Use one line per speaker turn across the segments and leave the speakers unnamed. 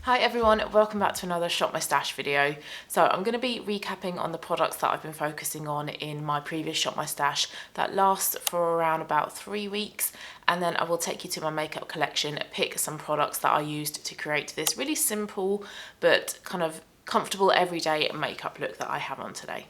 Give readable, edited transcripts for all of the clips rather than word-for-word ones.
Hi everyone, welcome back to another Shop My Stash video. So I'm going to be recapping on the products that I've been focusing on in my previous Shop My Stash that last for around about 3 weeks, and then I will take you to my makeup collection, pick some products that I used to create this really simple but kind of comfortable everyday makeup look that I have on today.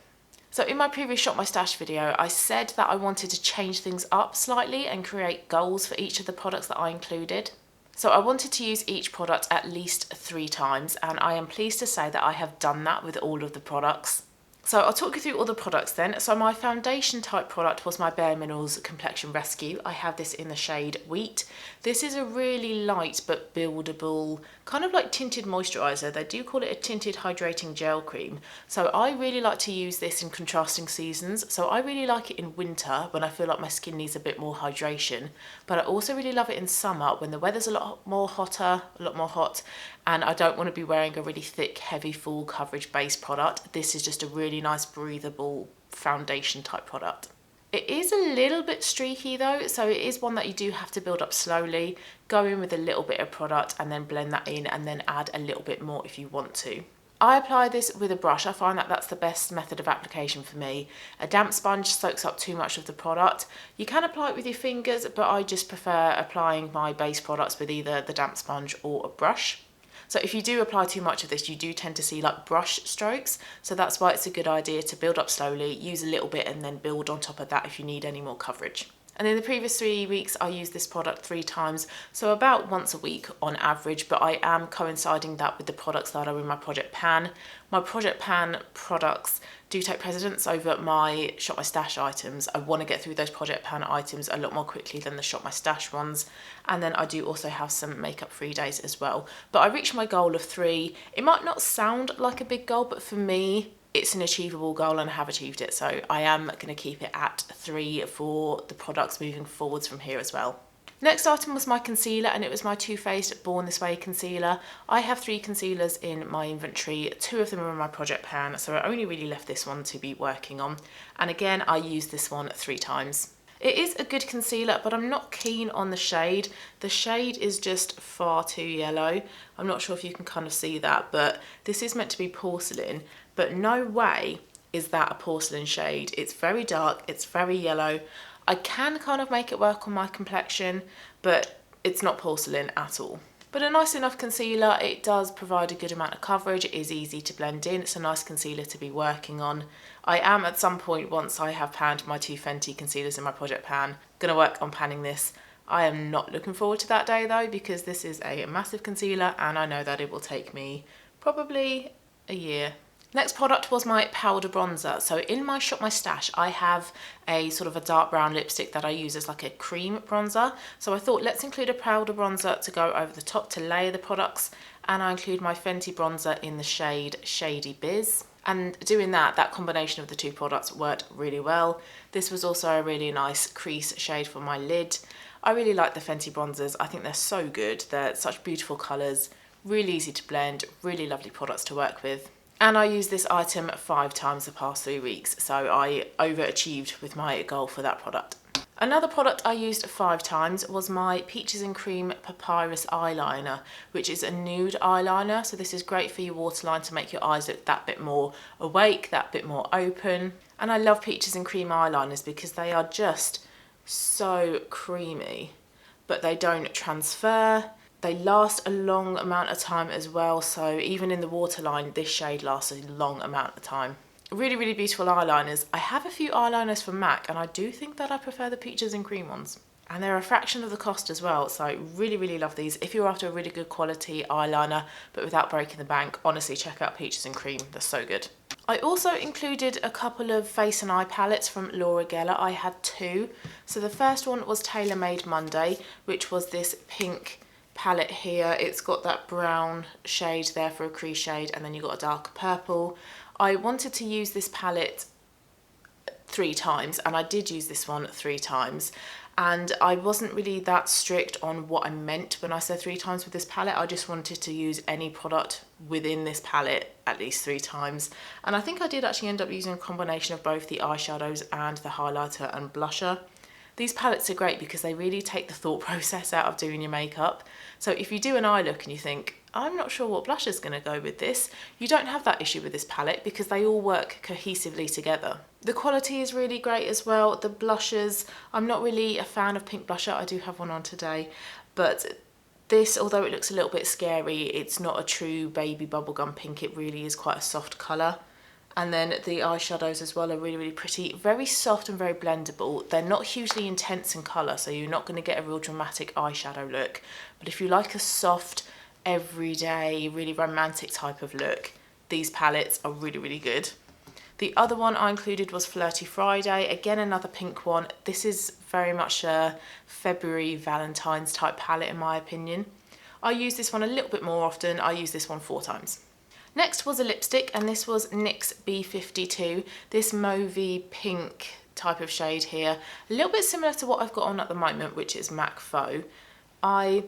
So in my previous Shop My Stash video, I said that I wanted to change things up slightly and create goals for each of the products that I included. So I wanted to use each product at least 3 times, and I am pleased to say that I have done that with all of the products. So I'll talk you through all the products then. So my foundation type product was my bareMinerals Complexion Rescue. I have this in the shade Wheat. This is a really light but buildable, kind of like tinted moisturiser. They do call it a tinted hydrating gel cream. So I really like to use this in contrasting seasons. So I really like it in winter when I feel like my skin needs a bit more hydration. But I also really love it in summer when the weather's a lot more hot, and I don't want to be wearing a really thick, heavy, full coverage base product. This is just a really nice breathable foundation type product. It is a little bit streaky though, so it is one that you do have to build up slowly. Go in with a little bit of product and then blend that in, and then add a little bit more if you want to. I apply this with a brush. I find that that's the best method of application for me. A damp sponge soaks up too much of the product. You can apply it with your fingers, but I just prefer applying my base products with either the damp sponge or a brush. So if you do apply too much of this, you do tend to see like brush strokes. So that's why it's a good idea to build up slowly, use a little bit, and then build on top of that if you need any more coverage. And in the previous 3 weeks, I used this product 3 times, so about once a week on average, but I am coinciding that with the products that are in my Project Pan. My Project Pan products do take precedence over my Shop My Stash items. I want to get through those Project Pan items a lot more quickly than the Shop My Stash ones. And then I do also have some makeup free days as well. But I reached my goal of 3. It might not sound like a big goal, but for me, it's an achievable goal and I have achieved it. So I am going to keep it at 3 for the products moving forwards from here as well. Next item was my concealer, and it was my Too Faced Born This Way concealer. I have 3 concealers in my inventory. 2 of them are in my Project Pan, so I only really left this one to be working on. And again, I used this one 3 times. It is a good concealer, but I'm not keen on the shade. The shade is just far too yellow. I'm not sure if you can kind of see that, but this is meant to be porcelain, but no way is that a porcelain shade. It's very dark, it's very yellow. I can kind of make it work on my complexion, but it's not porcelain at all. But a nice enough concealer. It does provide a good amount of coverage. It is easy to blend in. It's a nice concealer to be working on. I am at some point, once I have panned my 2 Fenty concealers in my Project Pan, going to work on panning this. I am not looking forward to that day though, because this is a massive concealer and I know that it will take me probably a year. Next product was my powder bronzer. So in my Shop My Stash, I have a sort of a dark brown lipstick that I use as like a cream bronzer. So I thought, let's include a powder bronzer to go over the top to layer the products. And I include my Fenty bronzer in the shade Shady Biz. And doing that combination of the 2 products worked really well. This was also a really nice crease shade for my lid. I really like the Fenty bronzers. I think they're so good. They're such beautiful colours, really easy to blend, really lovely products to work with. And I used this item 5 times the past 3 weeks, so I overachieved with my goal for that product. Another product I used 5 times was my Peaches and Cream Papyrus Eyeliner, which is a nude eyeliner. So this is great for your waterline to make your eyes look that bit more awake, that bit more open. And I love Peaches and Cream eyeliners because they are just so creamy, but they don't transfer. They last a long amount of time as well, so even in the waterline, this shade lasts a long amount of time. Really, really beautiful eyeliners. I have a few eyeliners from MAC, and I do think that I prefer the Peaches and Cream ones. And they're a fraction of the cost as well, so really, really love these. If you're after a really good quality eyeliner, but without breaking the bank, honestly, check out Peaches and Cream. They're so good. I also included a couple of face and eye palettes from Laura Geller. I had 2. So the first one was Tailor Made Monday, which was this pink palette here. It's got that brown shade there for a crease shade, and then you've got a darker purple. I wanted to use this palette 3 times, and I did use this one 3 times, and I wasn't really that strict on what I meant when I said 3 times with this palette. I just wanted to use any product within this palette at least 3 times, and I think I did actually end up using a combination of both the eyeshadows and the highlighter and blusher. These palettes are great because they really take the thought process out of doing your makeup. So if you do an eye look and you think, I'm not sure what blush is going to go with this, you don't have that issue with this palette because they all work cohesively together. The quality is really great as well. The blushes, I'm not really a fan of pink blusher. I do have one on today, but this, although it looks a little bit scary, it's not a true baby bubblegum pink. It really is quite a soft colour. And then the eyeshadows as well are really, really pretty. Very soft and very blendable. They're not hugely intense in colour, so you're not going to get a real dramatic eyeshadow look. But if you like a soft, everyday, really romantic type of look, these palettes are really, really good. The other one I included was Flirty Friday. Again, another pink one. This is very much a February Valentine's type palette in my opinion. I use this one a little bit more often. I use this one 4 times. Next was a lipstick, and this was Nyx B52, this mauvey pink type of shade here. A little bit similar to what I've got on at the moment, which is MAC Faux. I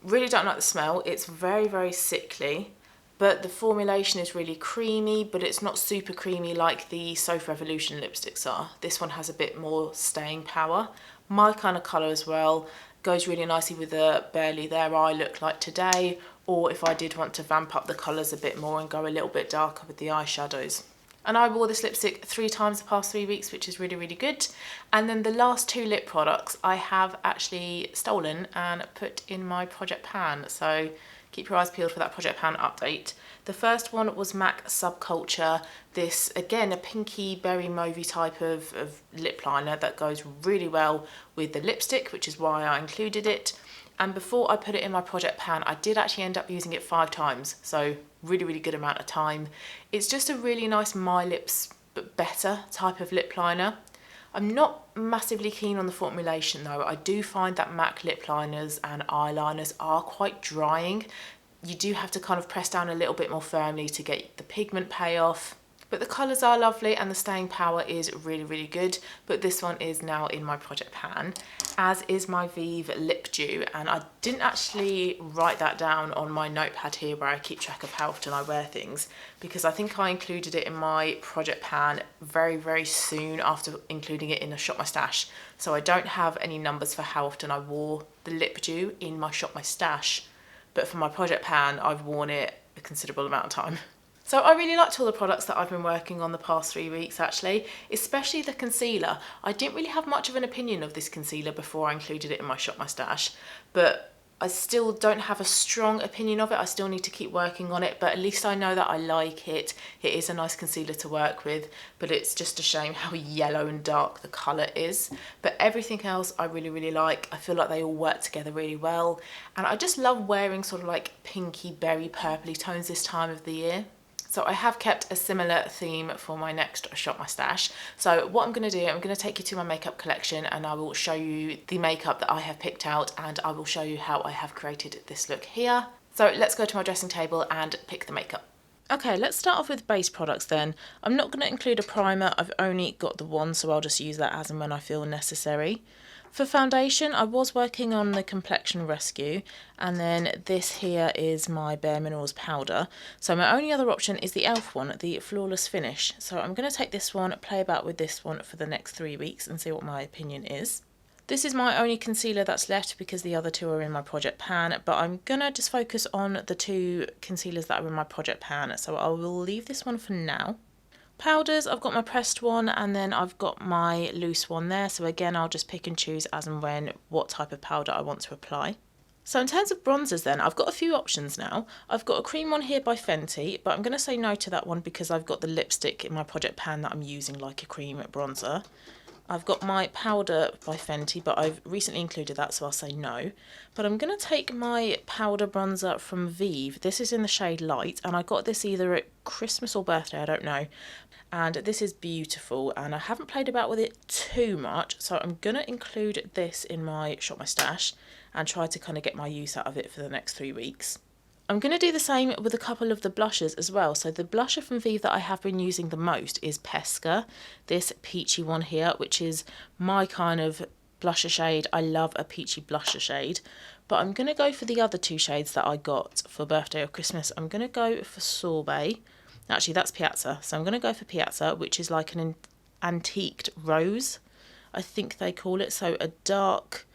really don't like the smell. It's very, very sickly, but the formulation is really creamy, but it's not super creamy like the Sofa Revolution lipsticks are. This one has a bit more staying power. My kind of colour as well. Goes really nicely with a barely there eye look like today, or if I did want to vamp up the colours a bit more and go a little bit darker with the eyeshadows. And I wore this lipstick 3 times the past 3 weeks, which is really, really good. And then the last 2 lip products I have actually stolen and put in my project pan. So keep your eyes peeled for that project pan update. The first one was MAC Subculture. This, again, a pinky berry mauvey type of lip liner that goes really well with the lipstick, which is why I included it. And before I put it in my project pan, I did actually end up using it 5 times. So really, really good amount of time. It's just a really nice My Lips but better type of lip liner. I'm not massively keen on the formulation though. I do find that MAC lip liners and eyeliners are quite drying. You do have to kind of press down a little bit more firmly to get the pigment payoff. But the colours are lovely and the staying power is really, really good. But this one is now in my project pan, as is my Vieve Lip Dew. And I didn't actually write that down on my notepad here where I keep track of how often I wear things, because I think I included it in my project pan very, very soon after including it in a Shop My Stash. So I don't have any numbers for how often I wore the Lip Dew in my Shop My Stash. But for my project pan, I've worn it a considerable amount of time. So I really liked all the products that I've been working on the past 3 weeks actually, especially the concealer. I didn't really have much of an opinion of this concealer before I included it in my Shop My Stash, but I still don't have a strong opinion of it. I still need to keep working on it, but at least I know that I like it. It is a nice concealer to work with, but it's just a shame how yellow and dark the colour is. But everything else I really, really like. I feel like they all work together really well, and I just love wearing sort of like pinky, berry, purpley tones this time of the year. So I have kept a similar theme for my next Shop My Stash. So what I'm going to do, I'm going to take you to my makeup collection and I will show you the makeup that I have picked out, and I will show you how I have created this look here. So let's go to my dressing table and pick the makeup. Okay, let's start off with base products then. I'm not going to include a primer, I've only got the one, so I'll just use that as and when I feel necessary. For foundation, I was working on the Complexion Rescue, and then this here is my bareMinerals powder. So my only other option is the e.l.f. one, the Flawless Finish. So I'm going to take this one, play about with this one for the next 3 weeks and see what my opinion is. This is my only concealer that's left because the other 2 are in my project pan, but I'm going to just focus on the 2 concealers that are in my project pan, so I will leave this one for now. Powders, I've got my pressed one and then I've got my loose one there, so again I'll just pick and choose as and when what type of powder I want to apply. So in terms of bronzers then, I've got a few options now. I've got a cream one here by Fenty, but I'm going to say no to that one because I've got the lipstick in my project pan that I'm using like a cream bronzer. I've got my powder by Fenty, but I've recently included that, so I'll say no. But I'm going to take my powder bronzer from Vieve. This is in the shade Light, and I got this either at Christmas or birthday, I don't know. And this is beautiful, and I haven't played about with it too much, so I'm going to include this in my Shop My Stash and try to kind of get my use out of it for the next 3 weeks. I'm going to do the same with a couple of the blushes as well. So the blusher from Vieve that I have been using the most is Pesca, this peachy one here, which is my kind of blusher shade. I love a peachy blusher shade, but I'm going to go for the other 2 shades that I got for birthday or Christmas. I'm going to go for Sorbet. Actually, that's Piazza. So I'm going to go for Piazza, which is like an antiqued rose. I think they call it. So a dark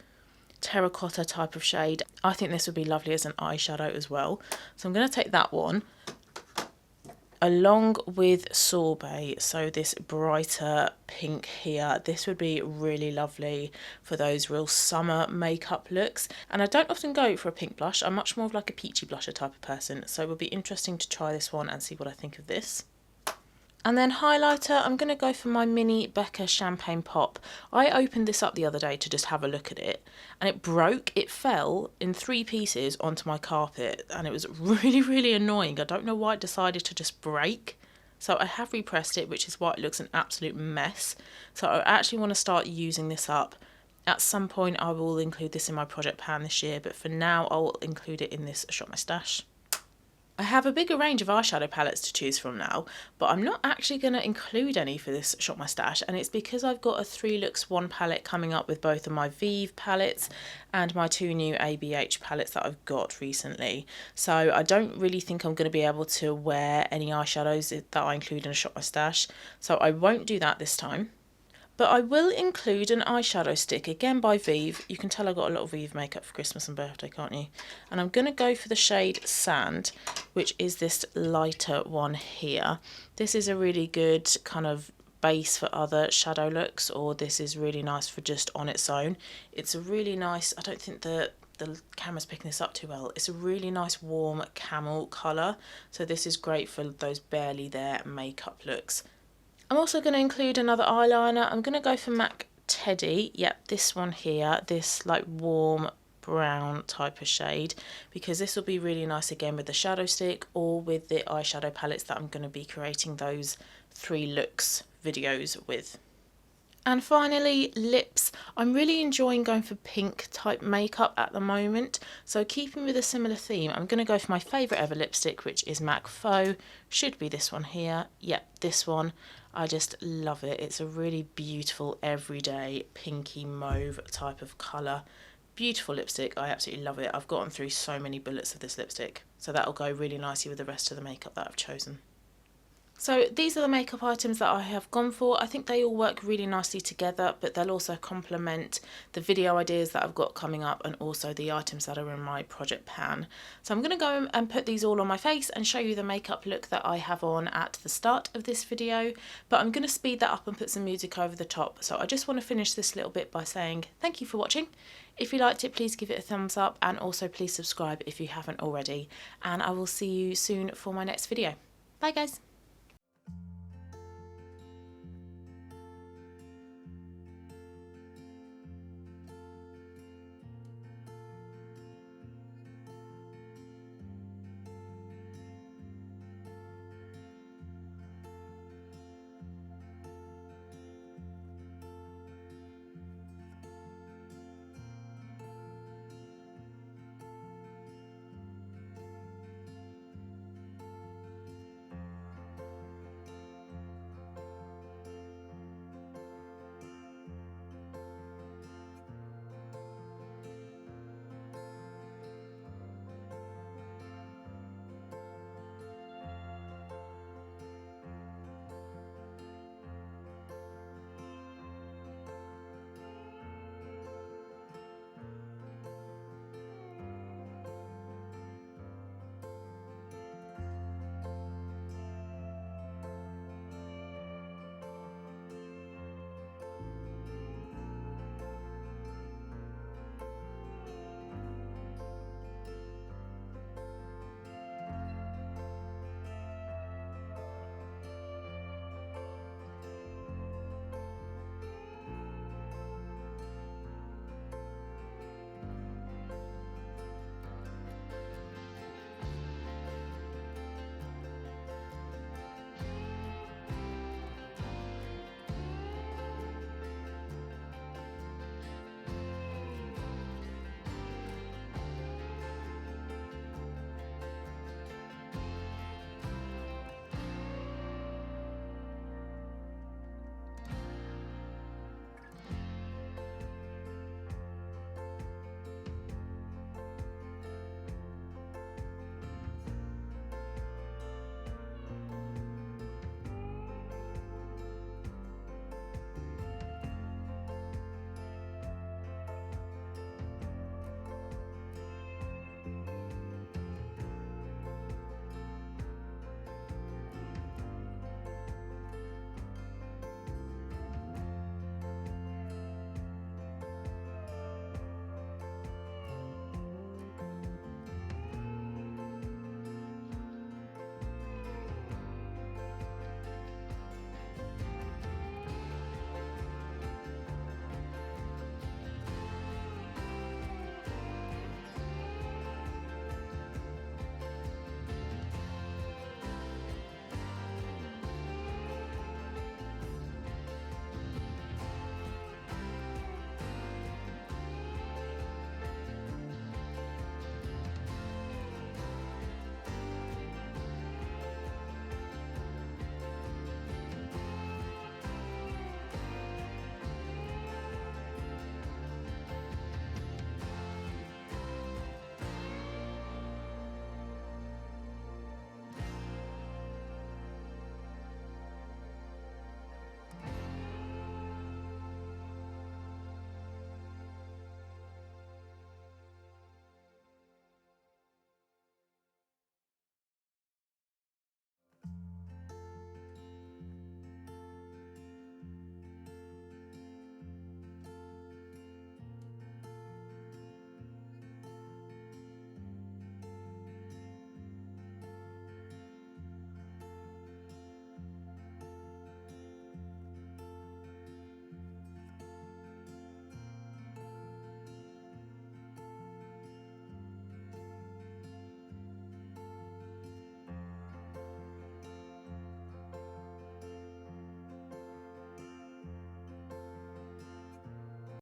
terracotta type of shade. I think this would be lovely as an eyeshadow as well. So I'm going to take that one along with Sorbet, so this brighter pink here. This would be really lovely for those real summer makeup looks. And I don't often go for a pink blush. I'm much more of like a peachy blusher type of person, so it would be interesting to try this one and see what I think of this. And then highlighter, I'm going to go for my mini Becca Champagne Pop. I opened this up the other day to just have a look at it, and it broke. It fell in 3 pieces onto my carpet, and it was really annoying. I don't know why it decided to just break. So I have repressed it, which is why it looks an absolute mess. So I actually want to start using this up. At some point I will include this in my project pan this year, but for now I'll include it in this Shop My Stash. I have a bigger range of eyeshadow palettes to choose from now, but I'm not actually going to include any for this Shop My Stash, and it's because I've got a 3 looks 1 palette coming up with both of my Vieve palettes and my 2 new ABH palettes that I've got recently. So I don't really think I'm going to be able to wear any eyeshadows that I include in a Shop My Stash, so I won't do that this time. But I will include an eyeshadow stick, again by Vieve. You can tell I got a lot of Vieve makeup for Christmas and birthday, can't you? And I'm going to go for the shade Sand, which is this lighter one here. This is a really good kind of base for other shadow looks, or this is really nice for just on its own. It's a really nice, I don't think the camera's picking this up too well. It's a really nice warm camel colour. So this is great for those barely there makeup looks. I'm also going to include another eyeliner. I'm going to go for MAC Teddy. Yep, this one here, this like warm brown type of shade, because this will be really nice again with the shadow stick or with the eyeshadow palettes that I'm going to be creating those 3 looks videos with. And finally, lips. I'm really enjoying going for pink type makeup at the moment. So keeping with a similar theme, I'm going to go for my favourite ever lipstick, which is MAC Faux. Should be this one here. Yep, this one. I just love it. It's a really beautiful, everyday, pinky mauve type of colour. Beautiful lipstick. I absolutely love it. I've gotten through so many bullets of this lipstick. So that'll go really nicely with the rest of the makeup that I've chosen. So these are the makeup items that I have gone for. I think they all work really nicely together, but they'll also complement the video ideas that I've got coming up and also the items that are in my project pan. So I'm going to go and put these all on my face and show you the makeup look that I have on at the start of this video, but I'm going to speed that up and put some music over the top. So I just want to finish this little bit by saying thank you for watching. If you liked it, please give it a thumbs up, and also please subscribe if you haven't already, and I will see you soon for my next video. Bye guys.